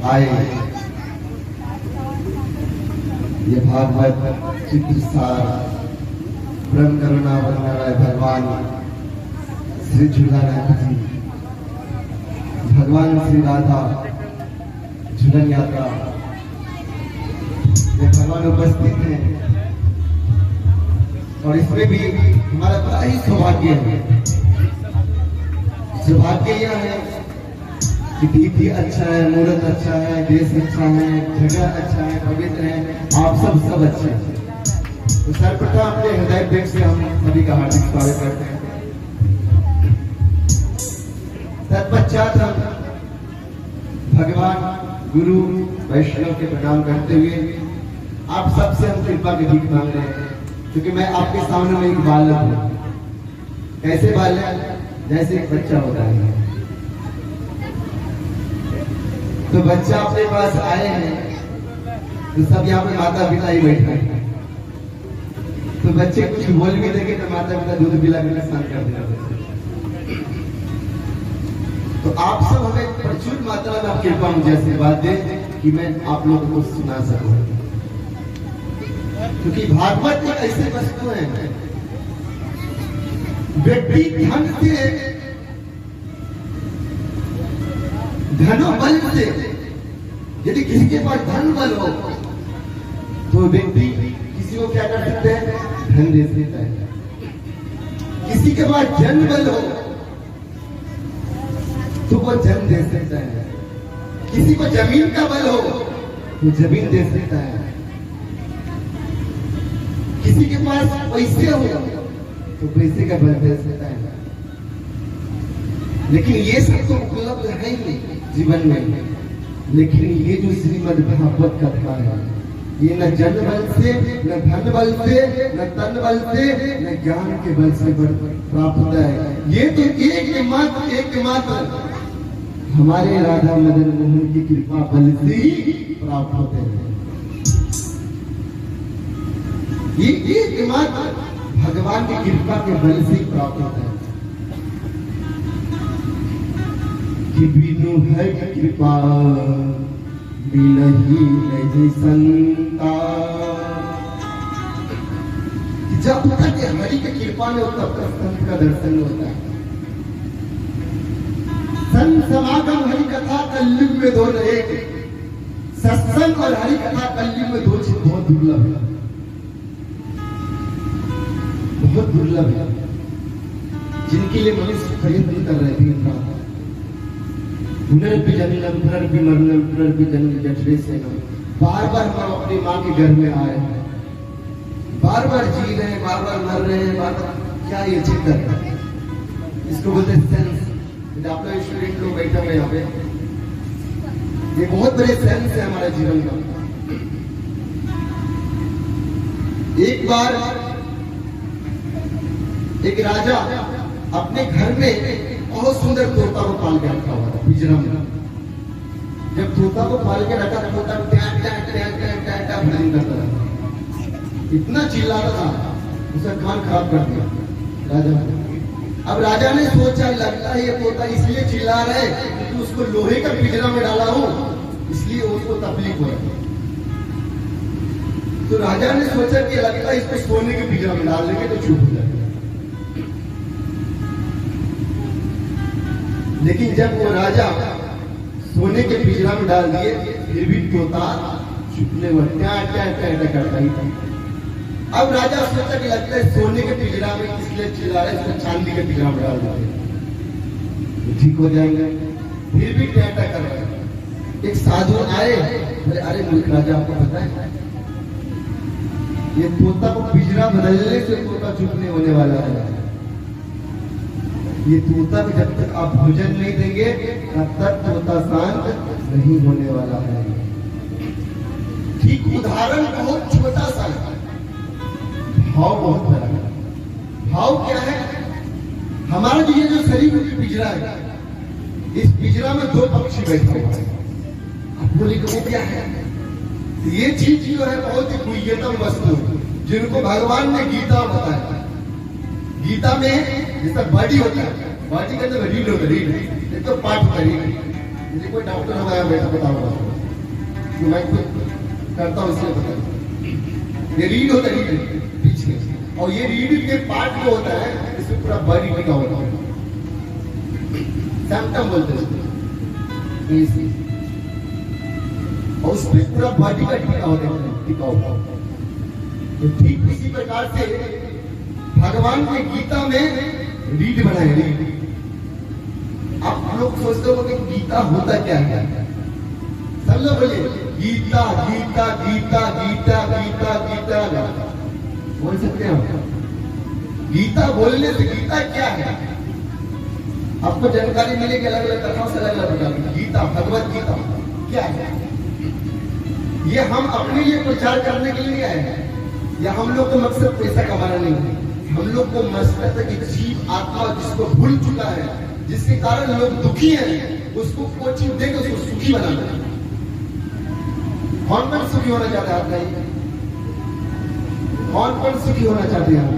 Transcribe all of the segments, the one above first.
आए ये भागवत चित्रसार ब्रह्म करुणा वरनाराय भगवान श्री झूलानाथ जी, भगवान श्री राधा झूलन यात्रा, ये भगवान उपस्थित हैं और इसमें भी हमारा बड़ा ही सौभाग्य है। सौभाग्य यह है कि दीदी अच्छा है, मुहूर्त अच्छा है, देश अच्छा है, जगह अच्छा है, पवित्र है, आप सब अच्छे हैं। तो सर्वप्रथम अपने हृदय प्रेम से हम सभी का हार्दिक स्वागत करते हैं। तत्पश्चात हम भगवान गुरु वैष्णव के प्रणाम करते हुए आप सबसे हम कृपा की भीख मांग रहे हैं, क्योंकि मैं आपके सामने में एक बालक हूँ। कैसे बालक? जैसे एक बच्चा होता है। तो बच्चा अपने पास आए हैं तो सब यहाँ पे माता पिता ही बैठे हैं। तो बच्चे कुछ बोल भी देंगे तो माता पिता दूध पिला के स्नान कर देते। तो आप सब हमें प्रचुर मात्रा में आप कृपा मुझे आशीर्वाद दें कि मैं आप लोगों को सुना सकूं, क्योंकि भागवत एक ऐसे वस्तु है, व्यक्ति धन से, धनोबल से, यदि किसी के पास धन बल हो तो व्यक्ति किसी को क्या कर सकते हैं? धन दे सकता है। किसी के पास जन बल हो तो वो जन दे सकता है। किसी को जमीन का बल हो तो जमीन दे सकता है। किसी के पास पैसे हो तो पैसे का बल दे सकता है। लेकिन ये सब तो उपलब्ध है ही जीवन में। लेकिन ये जो श्रीमद् भागवत कथा है, ये न जन बल से, न धन बल से, न तन बल से, न ज्ञान के बल से प्राप्त होता है। ये तो एकमात्र हमारे राधा मदन मोहन की कृपा बल से ही प्राप्त होते हैं। ये एकमात्र भगवान की कृपा के बल से प्राप्त होता है। कि बिनु है कृपा मिलही नहीं संता। जब तक हरि की कृपा में तब तक संत का दर्शन होता है। संत समागम हरि कथा कलयुग में दो एक, सत्संग और हरि कथा कलयुग में दो चीज बहुत दुर्लभ है, बहुत दुर्लभ है, जिनके लिए मनुष्य प्रयत्न कर रहे थे। पुनर्पि जन्म पुनर्पि मरणम पुनर्पि जन्म जठरे से बार बार हम अपनी माँ के घर में आ रहे हैं, बार बार जी रहे हैं, बार बार मर रहे हैं, बार बार क्या ये चिंता है? इसको बोलते हैं सेंस। आप लोग स्टूडेंट लोग बैठे हुए यहाँ पे, ये बहुत बड़े सेंस है हमारे जीवन का। एक बार एक राजा अपने घर में बहुत सुंदर तोता को पाल के रखा हुआ था पिंजरा में। जब तोता को पाल के रखा, तोता करता था, इतना चिल्लाता था, उसका कान खराब कर दिया राजा ने। अब राजा ने सोचा, लगता है ये तोता इसलिए चिल्ला रहा है क्योंकि उसको लोहे का पिंजरा में डाला हूं, इसलिए उसको तकलीफ हो रही। तो राजा ने सोचा कि लगता है इसको सोने के पिंजरा में डाल देंगे तो चुप हो जाएगा। लेकिन जब वो राजा सोने के पिंजरा में डाल दिए, फिर भी तोता चुपने करता ही था। अब राजा सोचा कि लगता है सोने के पिंजरा में इसलिए चिल्ला रहे, इसको चांदी के पिंजरा में डाल देंगे तो ठीक हो जाएंगे। फिर भी टैटा कर रहे हैं। एक साधु आए, बोले अरे मूर्ख राजा, आपको पता है ये तोता को पिंजरा बदलने से तोता चुप नहीं होने वाला है। ये तोता को जब तक आप भोजन नहीं देंगे तब तक तोता शांत नहीं होने वाला है। ठीक उदाहरण बहुत छोटा सा है, भाव बहुत बड़ा है। भाव क्या है? हमारा जो ये जो शरीर में पिंजरा है, इस पिंजरा में दो पक्षी बैठे हुए हैं। आप बोले वो क्या है? ये चीज जो है बहुत ही गुह्यतम वस्तु, जिनको भगवान ने गीता बताया। गीता में जैसा बॉडी होता है, बॉडी के अंदर रीढ़ होता है, रीढ़ एक तो पार्ट होता है। मुझे कोई डॉक्टर होगा बैठा बताऊंगा, मैं खुद करता हूँ इसलिए बताऊँ। ये रीढ़ होता है, रीढ़ पीछे, और ये रीढ़ के पार्ट जो होता है इसमें पूरा बॉडी टिका होता है, सैम्पटम बोलते हैं, और उसमें पूरा बॉडी का टिका होता है। तो ठीक इसी प्रकार से भगवान ने गीता में रीढ़ बनाए, रीढ़। आप लोग सोचते हो कि गीता होता क्या है? सब लोग बोले गीता गीता गीता गीता गीता गीता बोल सकते हैं। गीता बोलने से गीता क्या है आपको जानकारी मिलेगी अलग अलग कथाओं से, अलग अलग प्रकार की। गीता, भगवत गीता क्या है? ये हम अपने लिए प्रचार करने के लिए आए हैं, या हम लोग को मकसद पैसा कमाना नहीं है। हम लोग को मकसद है कि जीव आत्मा जिसको भूल चुका है, जिसके कारण लोग दुखी हैं, उसको कोचिंग देकर उसको सुखी बनाना है। कौन पर सुखी होना चाहते हैं आप? नहीं, कौन पर सुखी होना चाहते हैं आप?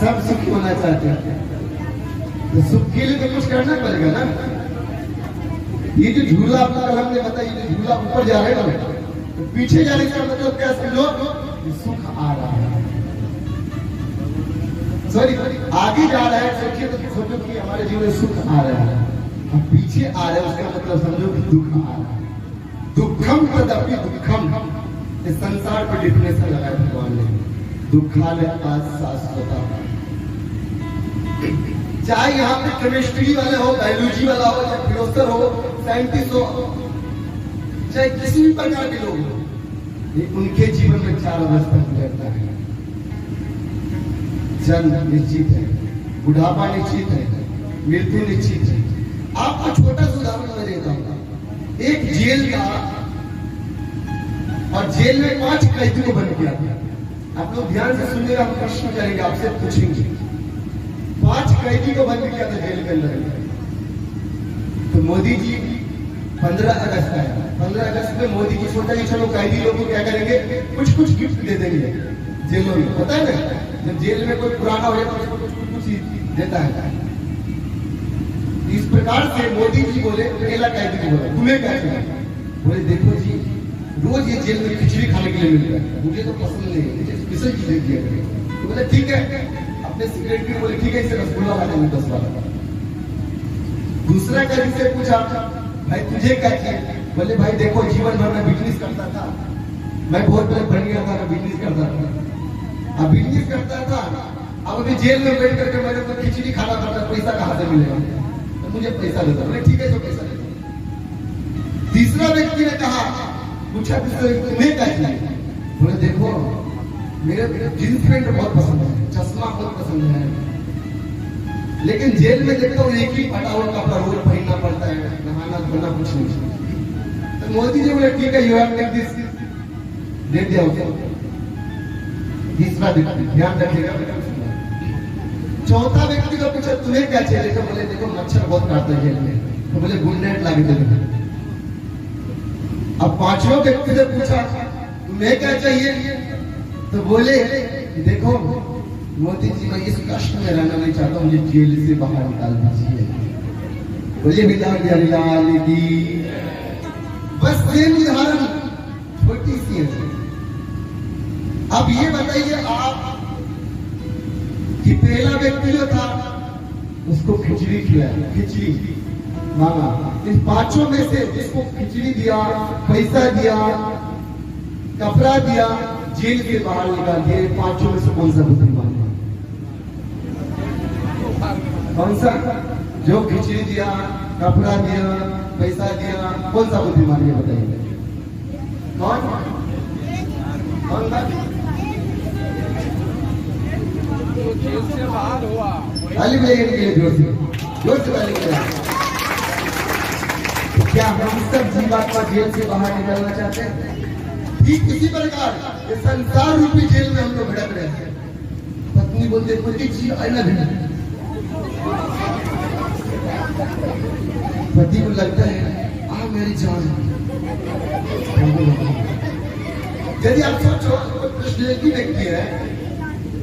सब सुखी होना चाहते हैं। तो सुख के लिए तो कुछ करना पड़ेगा ना। ये जो झूला आपका कल हमने बताया, ये झूला ऊपर जा रहा है ना, तो पीछे जाने का मतलब क्या समझो? सुख आ रहा है, सॉरी आगे जा रहा है। सोचिए तो सोचो कि हमारे जीवन में सुख आ रहा है, अब पीछे आ रहा है, उसका मतलब समझो कि दुख आ रहा है। दुखम तदपि दुखम, इस संसार पर डिफिनेशन लगाया भगवान ने। दुखालय शाश्वता, चाहे यहाँ पे केमिस्ट्री वाले हो, बायोलॉजी वाला हो, चाहे फिलोसफर हो, साइंटिस्ट हो, चाहे किसी भी प्रकार के लोग हो, ये उनके जीवन में चार अवस्था रहता है। जन्म निश्चित है, बुढ़ापा निश्चित है, मृत्यु निश्चित है। आपको छोटा सा उदाहरण मैं देता हूँ। एक जेल का, और जेल में 5 कैदी को बंद किया था। आप लोग ध्यान से सुनिएगा, हम प्रश्न करेंगे, आपसे पूछेंगे। 5 कैदी को बंद किया था जेल के अंदर। तो मोदी जी 15 अगस्त आया। 15 अगस्त में मोदी जी सोचा कि चलो कैदी लोगों को क्या करेंगे, कुछ कुछ गिफ्ट दे देंगे जेलों में। पता है ना, जब जेल में कोई पुराना हो जाता है तो कुछ देता है। इस प्रकार से मोदी जी बोले, पहला कैदी को बोला तुम्हें क्या चाहिए? बोले देखो जी, रोज ये जेल में खिचड़ी खाने के लिए मिलता है, मुझे तो पसंद नहीं है, मुझे स्पेशल चीजें दिया करें। तो बोले ठीक है। अपने सेक्रेटरी बोले ठीक है, इसे रसगुल्ला ला देंगे 10 वाला। दूसरा कैदी से पूछा भाई तुझे क्या चाहिए? बोले भाई देखो जीवन भर में बिजनेस करता था, मैं बहुत बड़े बन गया था, मैं बिजनेस करता था, अब बिजनेस करता था, अब अभी जेल में बैठ करके मेरे को खिचड़ी खाना पड़ता, पैसा कहाँ से मिलेगा? तो मुझे पैसा देता। बोले ठीक है, तो पैसा देता। तीसरा व्यक्ति ने कहा, पूछा तुम्हें क्या चाहिए? बोले देखो मेरे जींस पैंट बहुत पसंद है, चश्मा बहुत पसंद है, लेकिन जेल में देखता हूँ एक ही फटा हुआ कपड़ा रोज पहनना पड़ता है, नहाना धोना कुछ नहीं। तो मोदी जी बोले ठीक है, यू हैव टेक दिस, दे दिया उसे। तीसरा व्यक्ति, ध्यान रखिएगा। चौथा व्यक्ति को पूछा तुम्हें क्या चाहिए? तो बोले देखो मच्छर बहुत काटता है जेल में, तो बोले गुड नाइट ला के दे दो। अब पांचवा व्यक्ति ने पूछा तुम्हें क्या चाहिए? तो बोले देखो मोदी जी मैं इस कष्ट में रहना नहीं चाहता, मुझे जेल से बाहर निकाल दीजिए। बोलिए बिहार की। बस सेम उदाहरण छोटी सी है। अब ये बताइए आप कि पहला व्यक्ति जो था उसको खिचड़ी खिलाया, खिचड़ी मांगा, इन पांचों में से जिसको खिचड़ी दिया, पैसा दिया, कपड़ा दिया, जेल के बाहर निकाल दिया, पांचों में से कौन सा बुद्धिमान है? कौन सा? जो खिचड़ी दिया, कपड़ा दिया, पैसा दिया, कौन सा बुद्धिमान है बताइए? कौन कौन था? जेल से बाहर हुआ। ताली बजाइए जोर से ताली बजाइए। क्या हम सब जीवात्मा जेल से बाहर निकलना चाहते हैं? ठीक इसी प्रकार ये संसार रूपी जेल में हम लोग भड़क रहे हैं। पत्नी बोलते पति जी आईना भिड़, पति को लगता है आ मेरी जान। यदि आप सोचो कोई कृष्ण व्यक्ति है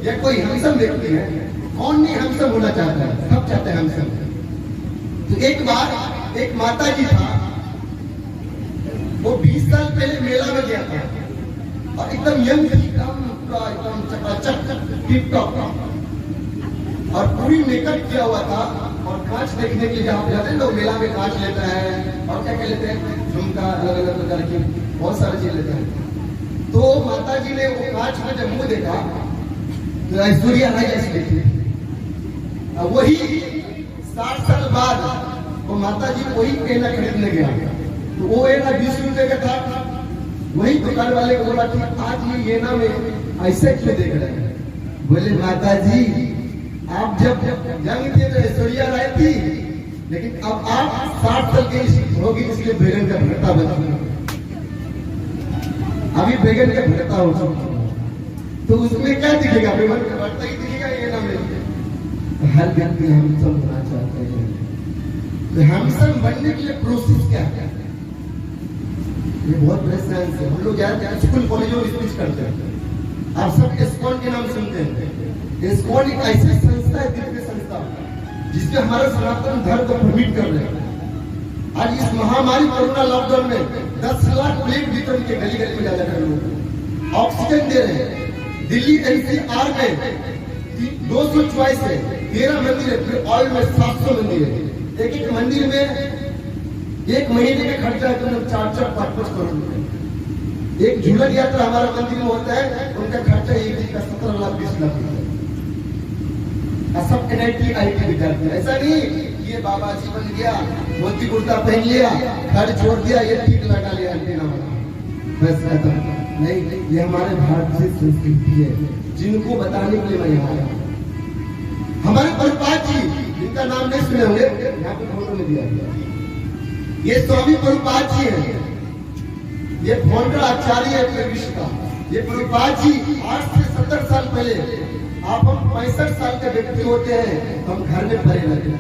या कोई हमसम व्यक्ति है, कौन नहीं हमसम होना चाहता है? सब चाहते हैं हमसम। तो एक बार एक माता जी था, वो 20 साल पहले मेला में गया था और एकदम यंग थी, एकदम चकाचक टिप टॉप और पूरी मेकअप किया हुआ था। और कांच देखने के लिए जहाँ पे जाते हैं लोग, मेला में कांच लेता है और क्या क्या लेते हैं, झुमका, अलग अलग प्रकार की बहुत सारी चीज लेते हैं। तो माता जी ने वो कांच में जब मुंह देखा तो ऐश्वर्या राय ऐसी देखी। अब वही 60 साल बाद वो माता जी वही केला खरीदने गया, तो वो एना 20 रुपए का था। वही दुकान वाले को बोला कि आज ये ना में ऐसे क्यों देख रहे हैं? बोले माता जी आप जब यंग थे तो ऐश्वर्या राय थी, लेकिन अब आप 60 साल के होगी, इसलिए बैगन का भरता बना, अभी बैगन का भरता हो चुका, तो उसमें क्या दिखेगा? बैगन का भरता ही दिखेगा ये ना में। हर व्यक्ति हमसम होना चाहते हैं, तो हमसम बनने के लिए प्रोसेस क्या है? ये बहुत बड़े साइंस है। हम लोग यार स्कूल कॉलेजों में स्पीच करते हैं, आप सब इस्कॉन के नाम सुनते हैं। इस्कॉन एक ऐसी संस्था है, दिव्य संस्था, जिसमें हमारा सनातन धर्म को परमिट कर रहे हैं। आज इस महामारी कोरोना लॉकडाउन में 10 लाख प्लेट वितरण के गली गली में जा जाकर लोग ऑक्सीजन दे रहे हैं। दिल्ली एनसीआर में 200 चॉइस है, 13 मंदिर है, फिर ऑयल में 700 मंदिर है। एक एक मंदिर में एक महीने का खर्चा है तो 4-5 करोड़ रुपए। एक झूलन यात्रा हमारा मंदिर में होता है, उनका खर्चा एक दिन का 17 लाख 20 लाख रुपए। सब NIT IIT विद्यार्थी, ऐसा नहीं कि ये बाबा जी बन गया, धोती कुर्ता पहन लिया, घर छोड़ दिया, ये ठीक लगा लिया एंटीना वाला, बस खत्म। नहीं, ये हमारे भारतीय संस्कृति है, जिनको बताने के लिए मैं यहाँ आया। हमारे प्रभुपाद जी, जिनका नाम नहीं सुने होंगे, यहाँ पे फोटो में दिया गया, ये स्वामी प्रभुपाद जी हैं। ये फाउंडर आचार्य है विश्व का। ये प्रभुपाद जी आज से 70 साल पहले, आप हम 65 साल के व्यक्ति होते हैं तो हम घर में पड़े रहते हैं,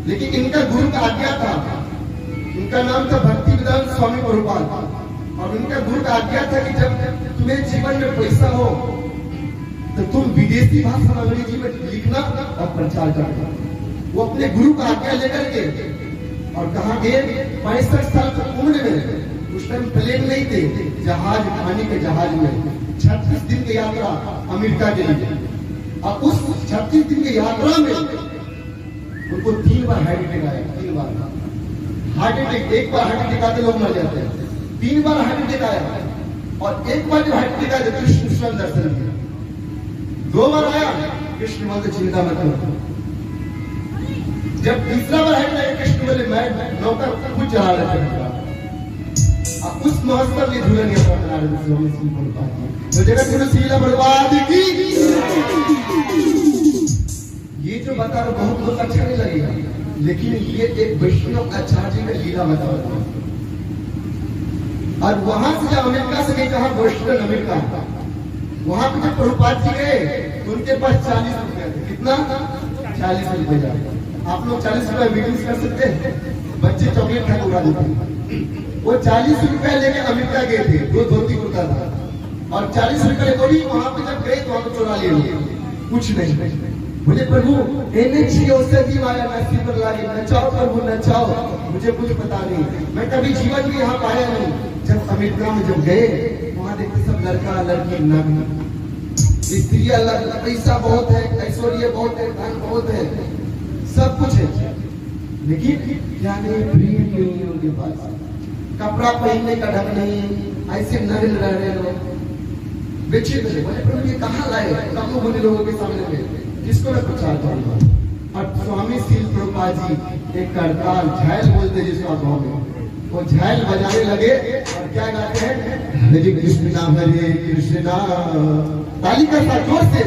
लेकिन इनका गुरु का आज्ञा था, इनका नाम था भक्ति वेदांत स्वामी प्रभुपाद। और उनका गुरु का आज्ञा था कि जब तुम्हें जीवन में पैसा हो तो तुम विदेशी भाषा अंग्रेजी में लिखना और प्रचार करना। वो अपने गुरु का आज्ञा लेकर के और कहा गए 65 साल की उम्र में, उस टाइम प्लेन नहीं थे, जहाज, पानी के जहाज में 36 दिन की यात्रा अमेरिका के लिए। और उस 36 दिन की यात्रा में उनको 3 बार हार्ट अटैक आया, 3 बार हार्ट अटैक। एक बार हार्ट अटैक आते लोग मर जाते हैं, 3 बार हार्ट अटैक आया। और एक बार जब हार्ट अटैक आया तो कृष्ण स्वयं दर्शन दिया। 2 बार आया, कृष्ण बोलते चिंता मत करो। जब तीसरा बार हार्ट अटैक, कृष्ण बोले मैं नौकर खुद चला रहा था। उस महोत्सव में झूलन यात्रा बना रहे तो जगत गुरु श्रीला बर्बाद की। ये जो बता रहा बहुत बहुत अच्छा नहीं लगेगा, लेकिन ये एक वैष्णव आचार्य का लीला बता रहा है। और वहां से जब अमेरिका से गए, कहा बोस्टन अमेरिका, वहां पे जब प्रभुपाद जी गए तो उनके पास 40 रुपए थे। कितना? 40 रुपए। आप लोग 40 रुपए मीटिंग कर सकते हैं? बच्चे चॉकलेट खा उड़ा देते। वो 40 रुपए लेके अमेरिका गए थे, 2 धोती कुर्ता था और 40 रुपए लेकर वहां पे जब गए तो वहां पे चुरा लिए। कुछ नहीं। मुझे प्रभु एने चाहिए उससे भी माया नसीब पर लागे, नचाओ प्रभु नचाओ, मुझे कुछ पता नहीं, मैं कभी जीवन में यहाँ पाया नहीं। जब अमेरिका में जब गए वहां देखते सब लड़का लड़की नग्न, स्त्रियां लग्न, पैसा बहुत है, ऐश्वर्य बहुत है, धन बहुत है, सब कुछ है, लेकिन क्या नहीं, प्रेम नहीं है उनके पास, कपड़ा पहनने का ढंग नहीं, ऐसे नग्न रह रहे लोग, विचित्र है। मैंने प्रभु ये कहाँ लाए कम बोले लोगों के सामने में, किसको मैं प्रचार करूंगा। और स्वामी शील प्रभुपाद जी एक करताल झायल बोलते जिसका गाँव में, वो झायल बजाने लगे और क्या गाते हैं, हरे कृष्णा ताली का साथ जोर से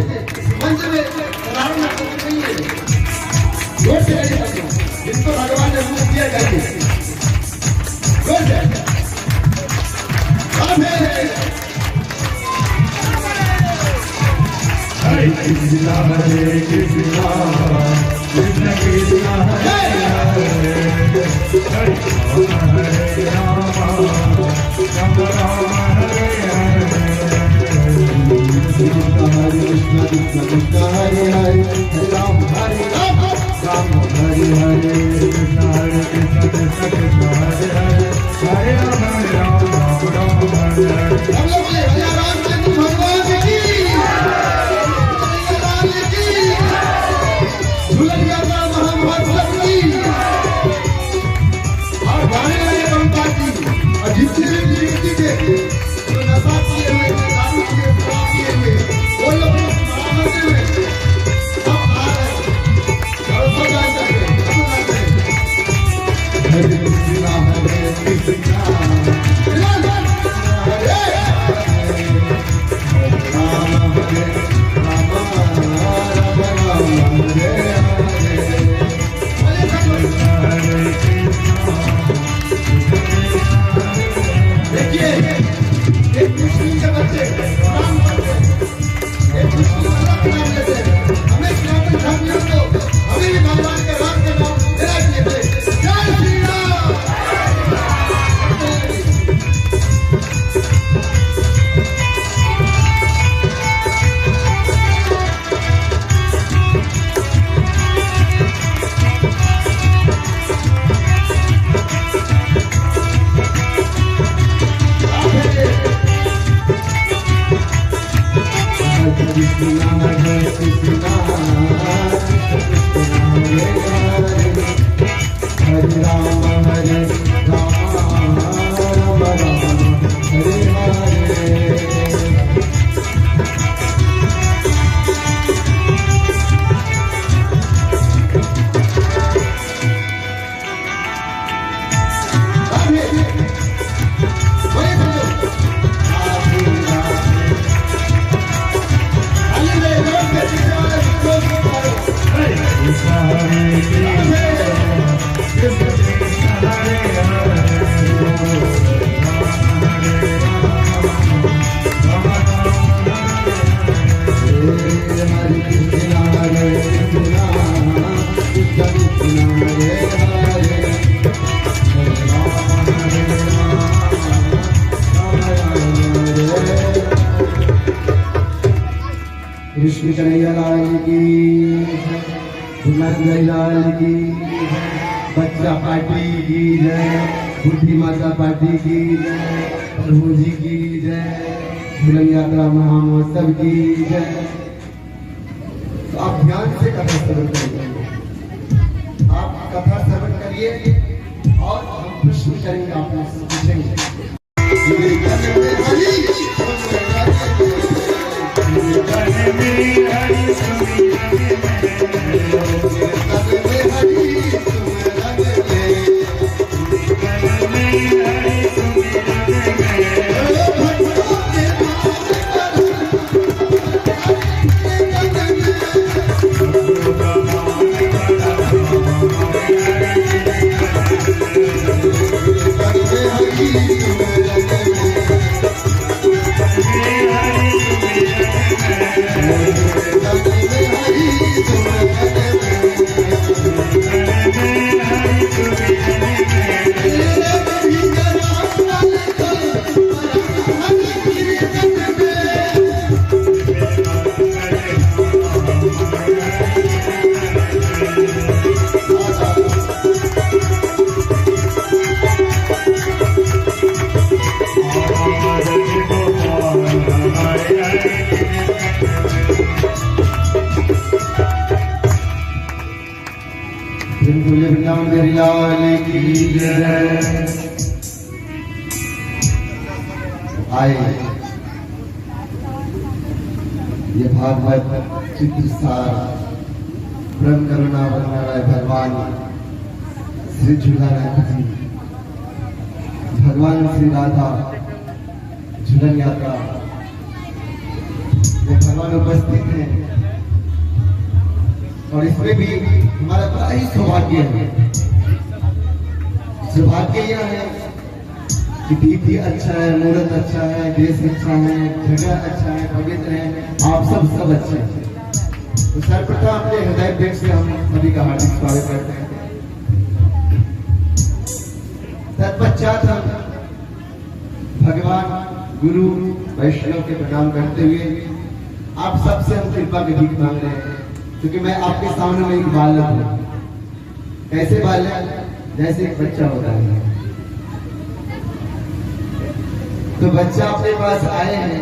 मंच में नहीं है, जोर से जिसको भगवान ने रूप दिया जाए जोर से हरे कृष्णा कृष्ण कृष्ण हरे हरे हरे राम राम राम हरे हरे हरे कृष्ण कृष्ण कृष्ण हरे हरे राम हरे राम राम हरे हरे कृष्ण कृष्ण कृष्ण हरे हरे हरे राम राम हरे हरे। हम लोग रामचंद्र भगवान की झूलनिया का महामहोत्सव की और गाने वाले पंपा की और जितने भी व्यक्ति थे जो नशा किए हुए, दारू किए, शराब किए हुए, वो लोग बरामद हुए, सब आ रहे और सब जानते हैं। हरे कृष्णा हरे कृष्णा कृष्ण कन्हैया लाल की, दुल्हन लाल की, बच्चा पार्टी की जय, बुद्धि माता पार्टी की जय, प्रभु जी की जय, झूलन यात्रा महामहोत्सव की जय। तो आप ध्यान से कथा श्रवण करिए, आप कथा श्रवण करिए और हम प्रश्न करेंगे, आप लोग पूछेंगे। Hare मेरी लाल की जय। आए ये भागवत चित्रसार परम करुणा बनवाला भगवान श्री झूलानाथ जी, भगवान श्री राधा झूलन यात्रा में भगवान उपस्थित हैं और इसमें भी हमारा बड़ा ही सौभाग्य है। सौभाग्य यह है कि दीदी अच्छा है, मुहूर्त अच्छा है, देश अच्छा है, जगह अच्छा है, पवित्र है, आप सब अच्छे हैं। तो सर्वप्रथम अपने हृदय पेट से हम सभी का हार्दिक स्वागत करते हैं। तत्पश्चात हम भगवान गुरु वैष्णव के प्रणाम करते हुए आप सबसे हम कृपा की भीख मांग रहे हैं, क्योंकि मैं आपके सामने में एक बालक हूँ। कैसे बालक? जैसे एक बच्चा होता है। तो बच्चा अपने पास आए हैं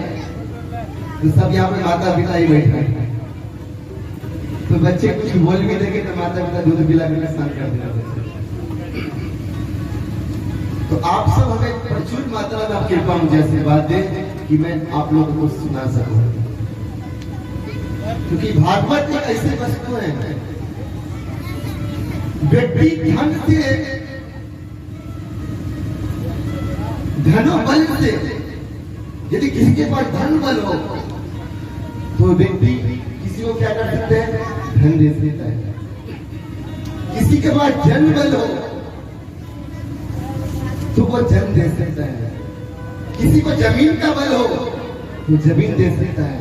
तो सब यहाँ पे माता पिता ही बैठे हैं। तो बच्चे कुछ बोल भी देंगे तो माता पिता दूध पिला के स्नान कर देना। तो आप सब हमें प्रचुर मात्रा में आप कृपा मुझे आशीर्वाद दें कि मैं आप लोगों को सुना सकूं, क्योंकि भागवत एक ऐसी वस्तु है, व्यक्ति धन से, धनो बल से, यदि किसी के पास धन बल हो तो व्यक्ति किसी को क्या कर सकते हैं? धन दे सकता है। किसी के पास जन बल हो तो वो जन दे सकता है। किसी को जमीन का बल हो तो जमीन दे सकता है।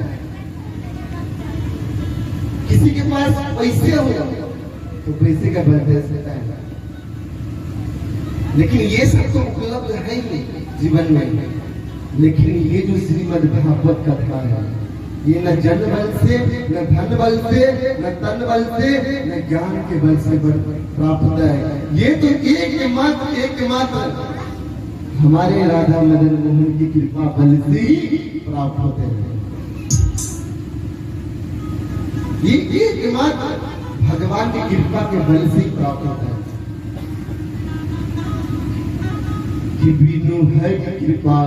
किसी के पास पैसे हो तो पैसे का बल दे सकता है। लेकिन ये सब तो उपलब्ध है ही जीवन में। लेकिन ये जो श्रीमद् भागवत कथा है, ये न जन बल से, न धन बल से, न तन बल से, न ज्ञान के बल से प्राप्त होता है। ये तो एकमात्र हमारे राधा मदन मोहन की कृपा बल से ही प्राप्त होते हैं। ये एकमात्र भगवान की कृपा के बल से ही प्राप्त होता है। कि बिनु है कृपा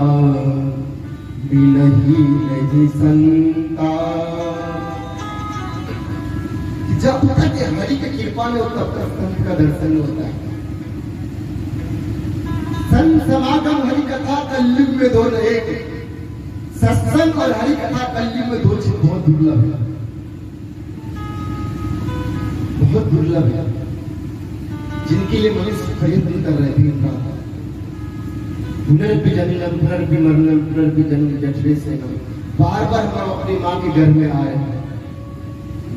बिनहि नहीं संता। जब तक हरि की कृपा में होता है संत का दर्शन होता है। संत समागम हरि कथा कलयुग में दो एक, सत्संग और हरि कथा कलयुग में दो चीज बहुत दुर्लभ है, बहुत दुर्लभ है, जिनके लिए मनुष्य प्रयत्न कर रहे थे। पुनर्पि जननम पुनर्पि मरणम पुनर्पि जनन जठरे से बार बार हम अपनी माँ के घर में आए हैं,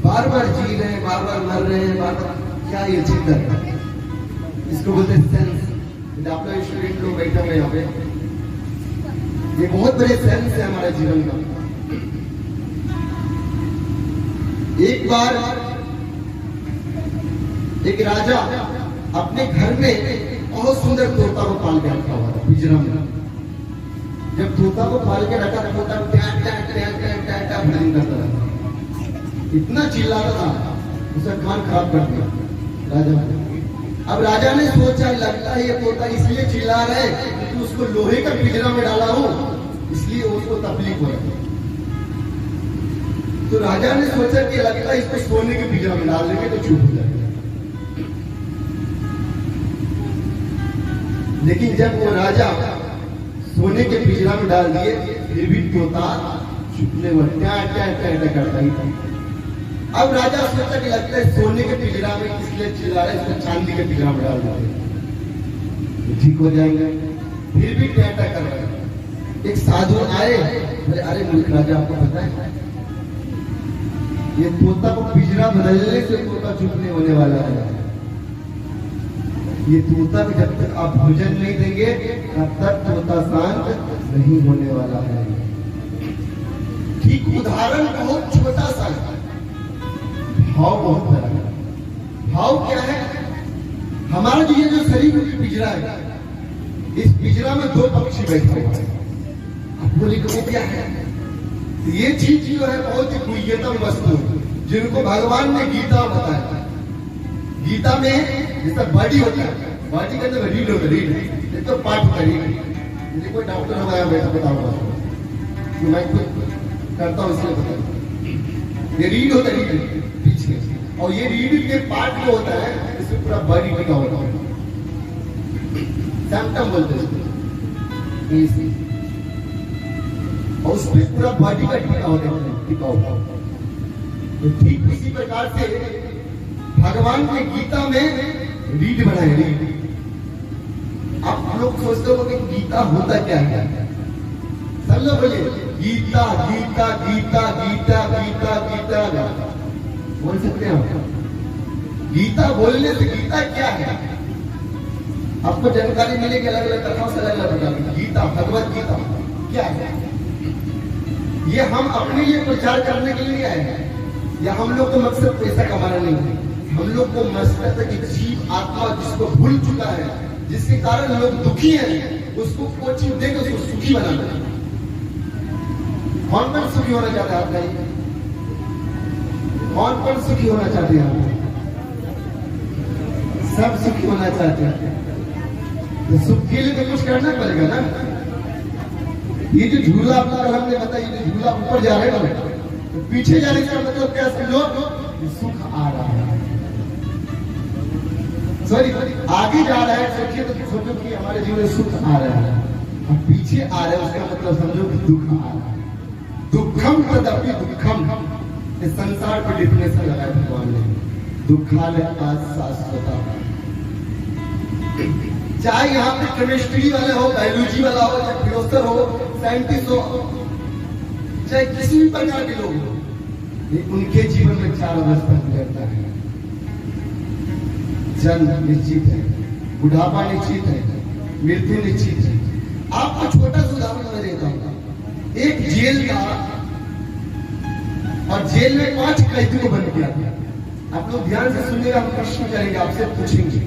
बार बार जी रहे हैं, बार बार मर रहे हैं, बार बार। क्या ये चिंतन है? इसको बोलते हैं सेंस। अपना स्टूडेंट लोग बैठे हुए यहाँ पे, ये बहुत बड़े सेंस है हमारे जीवन का। एक बार एक राजा अपने घर में बहुत सुंदर तोता को पाल के रखा हुआ था पिंजरा में। जब तोता को पाल के रखा था, तोता भजन करता था, इतना चिल्लाता था, उसका कान खराब कर दिया राजा ने। अब राजा ने सोचा, लगता है ये तोता इसलिए चिल्ला रहा है क्योंकि उसको लोहे का पिंजरा में डाला हूं, इसलिए उसको तकलीफ हो रही। तो राजा ने सोचा कि लगता है इसको सोने के पिंजरा में डाल देंगे तो चुप हो जाएगा। लेकिन जब वो राजा सोने के पिंजरा में डाल दिए, फिर भी तोता चुपने करता ही था। अब राजा सोचा कि लगता है सोने के पिंजरा में इसलिए चिल्ला रहे, इसको चांदी के पिंजरा में डाल देंगे ठीक हो जाएंगे। फिर भी क्या कर रहे हैं। एक साधु आए, अरे मूर्ख राजा, आपको पता है ये तोता को पिंजरा बदलने से तोता चुप नहीं होने वाला है। ये तोता को जब तक आप भोजन नहीं देंगे तब तक तोता शांत नहीं होने वाला है। ठीक उदाहरण बहुत छोटा सा, भाव बहुत बड़ा है। भाव क्या है? हमारा जो ये जो शरीर की पिंजरा है, इस पिंजरा में दो पक्षी बैठे हुए हैं। आप बोले कि वो क्या है? ये चीज जो है बहुत ही गुह्यतम वस्तु, जिनको भगवान ने गीता बताया। गीता में जैसा बॉडी होता है, बॉडी के अंदर रीड होता है, रीड एक तो पार्ट होता है रीड। मुझे कोई डॉक्टर हमारा बैठा बताऊंगा तो मैं खुद करता हूँ इसलिए बताऊँ। ये रीड होता है रीड पीछे, और ये रीड के पार्ट जो होता है इसमें पूरा बॉडी टिका होता है, सैंपटम बोलते हैं इसको, और उसमें पूरा बॉडी का टिका होता है, टिका होता है। तो ठीक इसी प्रकार से भगवान के गीता में रीड बनाए, रीड। आप लोग सोचते हो कि गीता होता क्या है? सब लोग बोलिए गीता गीता गीता गीता गीता गीता बोल सकते हैं आप? गीता बोलने से गीता क्या है आपको जानकारी मिलेगी अलग अलग कथाओं से, अलग अलग प्रकार की। गीता भगवत गीता क्या है? ये हम अपने लिए प्रचार करने के लिए आए हैं, या हम लोग को मकसद पैसा कमाना नहीं है। हम लोग को मकसद है कि जीव आत्मा जिसको भूल चुका है, जिसके कारण लोग दुखी हैं, उसको कोचिंग देकर उसको सुखी बनाना है। कौन कौन सुखी होना चाहते हैं आप? नहीं, कौन कौन सुखी होना चाहते हैं आप? सब सुखी होना चाहते हैं, तो सुख के लिए तो कुछ करना पड़ेगा ना। ये जो झूला आपको कल हमने बताया, ये जो झूला ऊपर जा रहा है ना, तो पीछे जाने का मतलब क्या समझो? सुख आ रहा है, सॉरी आगे जा रहा है, सोचिए तो सोचो कि हमारे जीवन में सुख आ रहा है, और पीछे आ रहा है उसका मतलब समझो कि दुख आ रहा है। दुखम तदपि दुखम, इस संसार पर डिफिनेशन लगाया भगवान ने, दुखालय शाश्वता। चाहे यहाँ पे केमिस्ट्री वाले हो, बायोलॉजी वाला हो, या फिलोसफर हो, साइंटिस्ट हो, चाहे किसी भी प्रकार के लोग हो, उनके जीवन में चार अवस्था गुजरता है। जन्म निश्चित है, बुढ़ापा निश्चित है, मृत्यु निश्चित है। आपको छोटा सा उदाहरण मैं देता हूँ। एक जेल था और जेल में 5 कैदी को बंद किया गया। आप लोग ध्यान से सुनिएगा, हम प्रश्न करेंगे, आपसे पूछेंगे।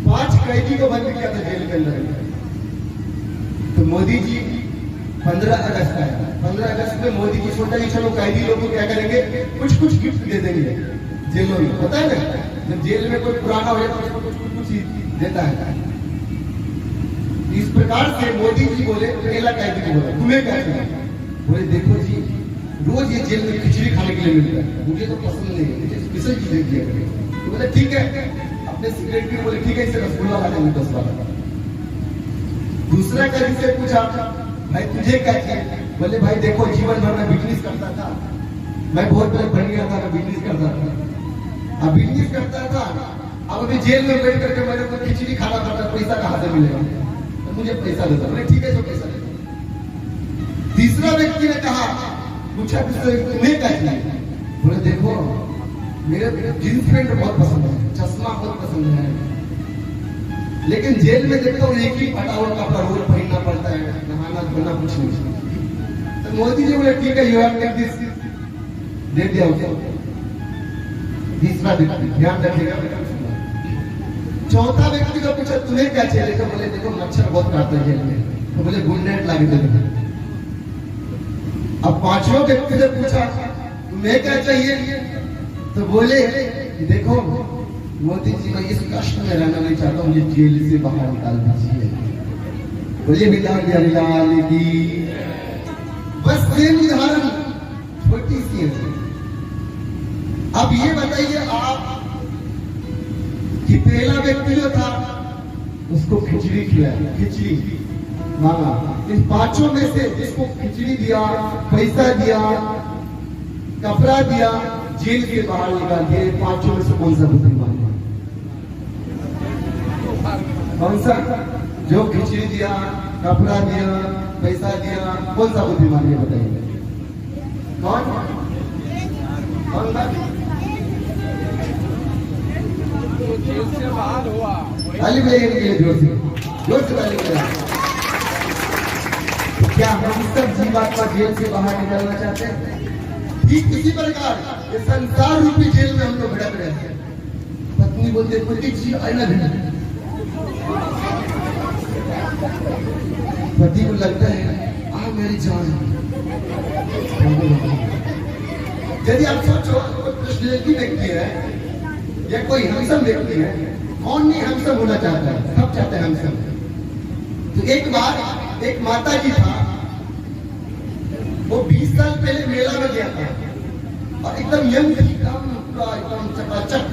5 कैदी को बंद किया था जेल के अंदर। तो मोदी जी 15 अगस्त आया। 15 अगस्त में मोदी जी सोचा कि चलो कैदी लोगों को क्या करेंगे, कुछ कुछ गिफ्ट दे देंगे जेलों में। पता है ना, जब जेल में कोई पुराना हो जाता है तो कुछ देता है। इस प्रकार से मोदी जी बोले, पहला कैदी को बोला, तुम्हें क्या चाहिए? बोले देखो जी, रोज ये जेल में खिचड़ी खाने के लिए मिलता है, मुझे तो पसंद नहीं है, मुझे स्पेशल चीजें दिया करें। तो बोले ठीक है। अपने सेक्रेटरी बोले ठीक है, इसे रसगुल्ला ला देंगे 10 बार। दूसरा कैदी से पूछा, भाई तुझे क्या चाहिए? बोले भाई देखो, जीवन भर में बिजनेस करता था, मैं बहुत बड़ा बन गया था, मैं बिजनेस करता था, अब बिजनेस करता था, अब अभी जेल में बैठ करके मेरे को खिचड़ी खाना पड़ता, पैसा कहाँ से मिलेगा? तो मुझे पैसा देता। बोले ठीक है, जो पैसा देता। तीसरा व्यक्ति ने कहा, पूछा तुम्हें क्या चाहिए? बोले देखो, मेरे जींस पैंट बहुत पसंद है, चश्मा बहुत पसंद है, लेकिन जेल में देखता हूँ एक ही फटा हुआ कपड़ा रोज पहनना पड़ता है, नहाना धोना कुछ नहीं। तो मोदी जी बोले ठीक है, यू हैव टेक दिस, दे दिया उसे। तीसरा व्यक्ति ध्यान रखिएगा। चौथा व्यक्ति को पूछा तुम्हें क्या चाहिए? तो बोले देखो मच्छर बहुत काटता है जेल में, तो बोले गुड नाइट ला के दे दो। अब पांचवा व्यक्ति ने पूछा तुम्हें क्या चाहिए? तो बोले देखो मोदी जी, मैं इस कष्ट में रहना नहीं चाहता, मुझे जेल से बाहर निकाल दीजिए। बोले बिलाल की बस सेम उदाहरण छोटी सी है। अब ये बताइए आप कि पहला व्यक्ति जो था उसको खिचड़ी खिलाया, खिचड़ी मांगा। इन पांचों में से जिसको खिचड़ी दिया, पैसा दिया, कपड़ा दिया, जेल के बाहर निकाल दिए, पांचों में से कौन सा बुद्धिमान? कौन सा? जो खिचड़ी दिया, कपड़ा दिया, पैसा दिया, कौन सा बुद्धिमान ये बताइए? कौन कौन था? जेल से बाहर हुआ। ताली बजाइए जोर से ताली बजाइए। क्या हम सब जीवात्मा जेल से बाहर निकलना चाहते हैं? ठीक इसी प्रकार ये संसार रूपी जेल में हम लोग भटक रहे हैं। पत्नी बोलते पति जी आईना भी, पति को लगता है आ मेरी जान। यदि आप सोचो कोई पर्सनैलिटी व्यक्ति है या कोई हैंडसम व्यक्ति है, कौन नहीं हैंडसम होना चाहता है, सब चाहते हैं हैंडसम। तो एक बार एक माता जी था, वो 20 साल पहले मेला में गया था और एकदम यंग थी, एकदम चकाचक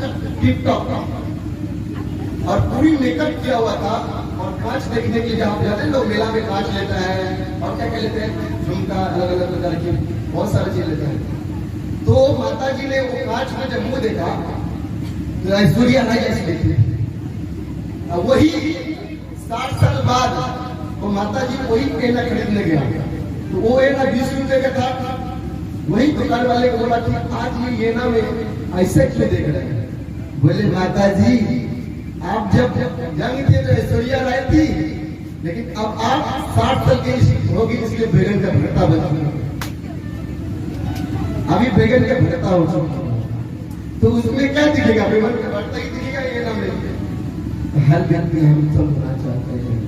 टिप टॉप और पूरी मेकअप किया हुआ था। और कांच देखने के लिए जहाँ जाते हैं लोग, मेला में कांच लेता है और क्या क्या लेते हैं, झुमका, अलग अलग प्रकार की बहुत सारी चीज लेते हैं। तो माता जी ने वो कांच में जब मुंह देखा तो ऐश्वर्या राय ऐसी देखी। वही 60 साल बाद वो माता जी वही पेना खरीदने गया, तो वो एना 20 रुपए का था। वही दुकान वाले को बोला कि आज ये ना में ऐसे क्यों देख रहे हैं? बोले माता जी आप जब यंग थे तो ऐश्वर्या राय थी, लेकिन अब आप 60 साल की होगी, इसलिए बैगन का भरता बना, अभी बैगन का भरता हो चुका, तो उसमें क्या दिखेगा? बैगन का भरता ही दिखेगा, ये ना में। हर व्यक्ति हैंडसम होना चाहते हैं,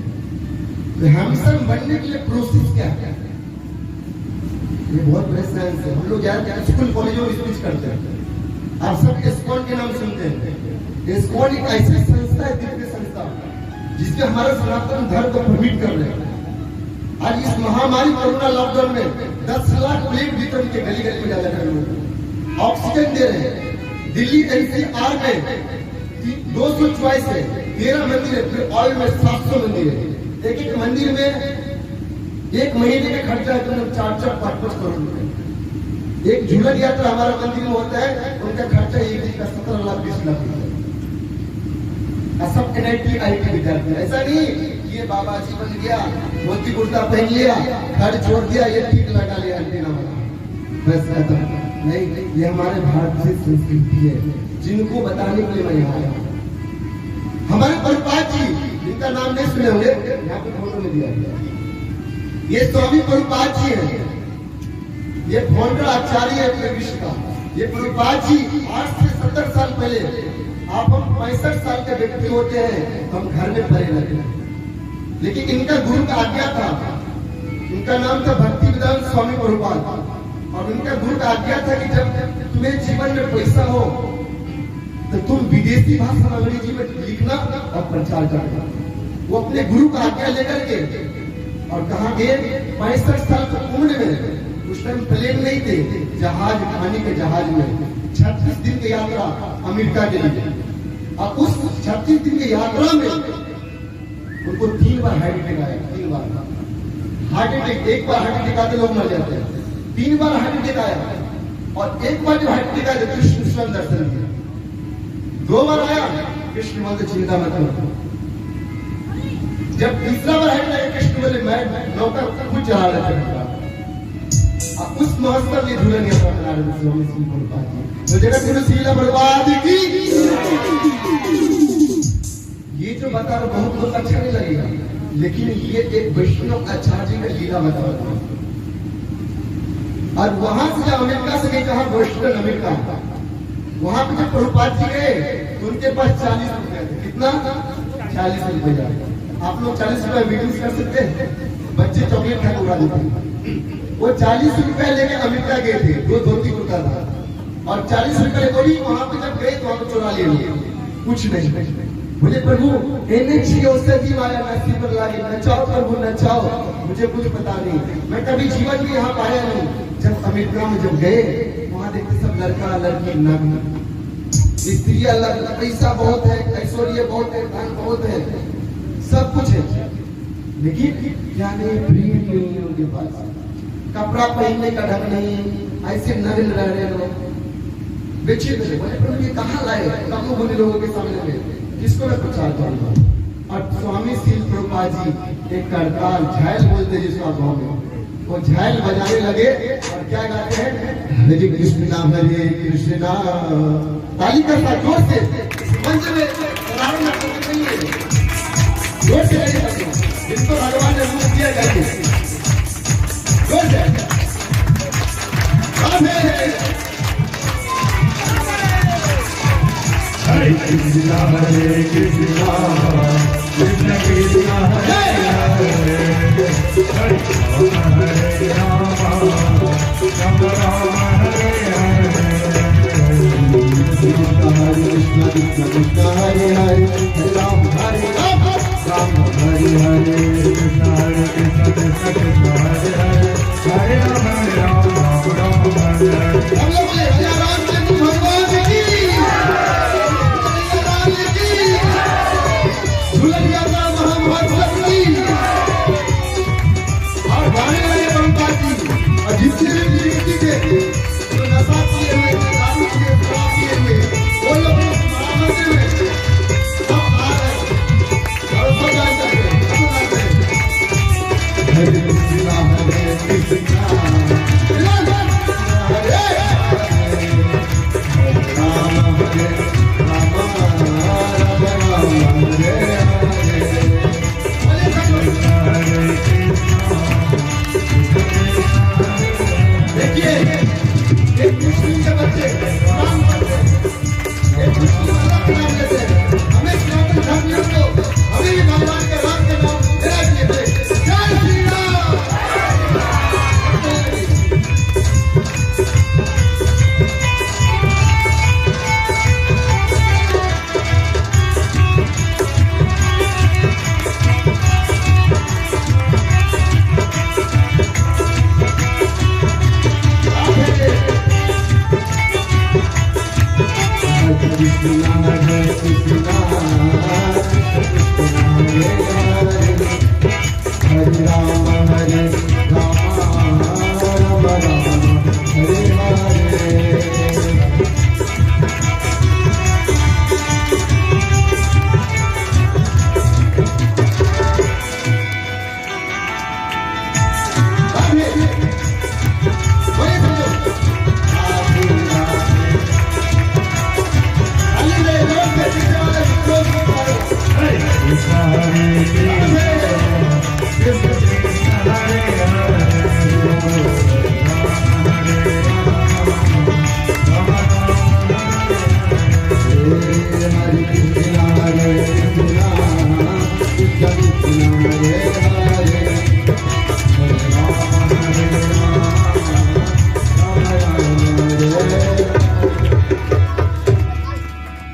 तो हैंडसम बनने के लिए प्रोसेस क्या है? ये बहुत बड़े साइंस है। हम लोग यार स्कूल कॉलेजों में स्पीच करते हैं, आप सब इस्कॉन के नाम सुनते हैं। इस्कॉन एक ऐसी संस्था है, दिव्य संस्था, जिसके हमारे सनातन धर्म को परमिट कर रहे हैं। आज इस महामारी कोरोना लॉकडाउन में 10 लाख प्लेट वितरण के गली गली में डाला कर लोग ऑक्सीजन दे रहे हैं। दिल्ली एनसीआर में 200 चॉइस है, 13 मंदिर है, फिर ऑयल में 700 मंदिर है। एक एक मंदिर में एक महीने का खर्चा है तो 4-5 करोड़ रुपए। एक झूलन यात्रा हमारा मंदिर में होता है, उनका खर्चा एक दिन का 17 लाख 20 लाख रुपए। सब एनआईटी आईटी विद्यार्थी, ऐसा नहीं कि ये बाबा जी बन गया, धोती कुर्ता पहन लिया, घर छोड़ दिया, ये ठीक लगा लिया एंटीना वाला, बस खत्म। नहीं, ये हमारे भारतीय संस्कृति है, जिनको बताने के लिए मैं यहाँ आया। हमारे प्रभुपाद जी, जिनका नाम नहीं सुने होंगे, यहाँ पे फोटो में दिया गया, ये स्वामी प्रभुपाद जी है। ये फाउंडर आचार्य है विश्व का। ये प्रभुपाद जी आज से 70 साल पहले, आप हम 65 साल के व्यक्ति होते हैं तो हम घर में पड़े रहते हैं, लेकिन इनका गुरु का आज्ञा था, इनका नाम था भक्ति वेदांत स्वामी प्रभुपाद। और उनका गुरु का आज्ञा था कि जब तुम्हें जीवन में पैसा हो तो तुम विदेशी भाषा अंग्रेजी में लिखना और प्रचार करना। वो अपने गुरु का आज्ञा लेकर के और कहा गए 65 साल की उम्र में, उस टाइम प्लेन नहीं थे, जहाज, पानी के जहाज में 36 दिन की यात्रा अमेरिका के लिए। और उस 36 दिन की यात्रा में उनको 3 बार हार्ट अटैक आया, 3 बार हार्ट अटैक। एक बार हार्ट अटैक आते लोग मर जाते हैं, 3 बार हार्ट अटैक आया। और एक बार जो हार्ट अटैक आया तो कृष्ण स्वयं दर्शन दिया। 2 बार आया, कृष्ण बोलते चिंता मत करो। जब तीसरा बार हार्ट अटैक, कृष्ण बोले मैं नौका खुद चला रहा था। उस महोत्सव में झूलन यात्रा बना रहे स्वामी श्री प्रभुपाद जी, तो जगत गुरु श्रील प्रभुपाद की। ये जो बता रहा बहुत लोग अच्छा नहीं लगेगा, लेकिन ये एक वैष्णव आचार्य जी का लीला बता रहा है। और वहां से जब अमेरिका से गए, कहा बोस्टन अमेरिका, वहां पे जब प्रभुपाद जी गए तो उनके पास 40 रुपए थे। कितना? 40 रुपया। आप लोग 40 रुपया मीटिंग कर सकते हैं? बच्चे चॉकलेट खा के उड़ा देते हैं। वो 40 रुपए लेके अमेरिका गए थे, 2 धोती कुर्ता था, और 40 रुपए कोई वहां पे जब गए तो वहां पे चुरा लिए, कुछ नहीं। बोले प्रभु एनएच औषधि माया नसीब पर लागे, नचाओ प्रभु नचाओ, मुझे कुछ पता नहीं, मैं कभी जीवन में यहाँ पाया नहीं। जब अमेरिका में जब गए, वहां देखते सब लड़का लड़की नग्न, स्त्री अलग, पैसा बहुत है, ऐश्वर्य बहुत है, धन बहुत है, सब कुछ है, लेकिन क्या नहीं, प्रेम नहीं है उनके पास, कपड़ा पहनने का ढंग नहीं, ऐसे नग्न रह रहे लोग, बेचे थे। बोले प्रभु ये कहाँ लाए? कम बोले लोगों के सामने में, किसको मैं प्रचार करूंगा? और स्वामी श्री प्रभुपाद जी एक करताल झायल बोलते जिसका गाँव में, वो झायल बजाने लगे और क्या गाते हैं? हरे कृष्णा हरे कृष्णा। ताली का साथ जोर से मंच में नहीं है, जोर से जिसको भगवान ने रूप दिया जाए, जोर से हरे कृष्णा कृष्ण कृष्णा हरे हरे, हरे राम राम राम हरे हरे, हरे कृष्णा कृष्ण कृष्ण हरे हरे,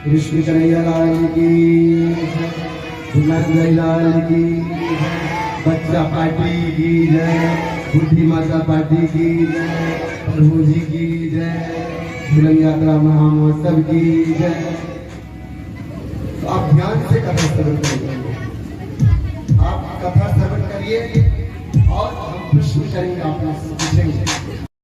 कृष्ण कन्हैया लाल की, दुल्हन लाल की, बच्चा पार्टी की जय, बुद्धि माता पार्टी की जय, प्रभु जी की जय, झूलन यात्रा महामहोत्सव की जय। तो आप ध्यान से कथा श्रवण करिए, आप कथा श्रवण करिए और हम प्रश्न करेंगे, आप पूछेंगे।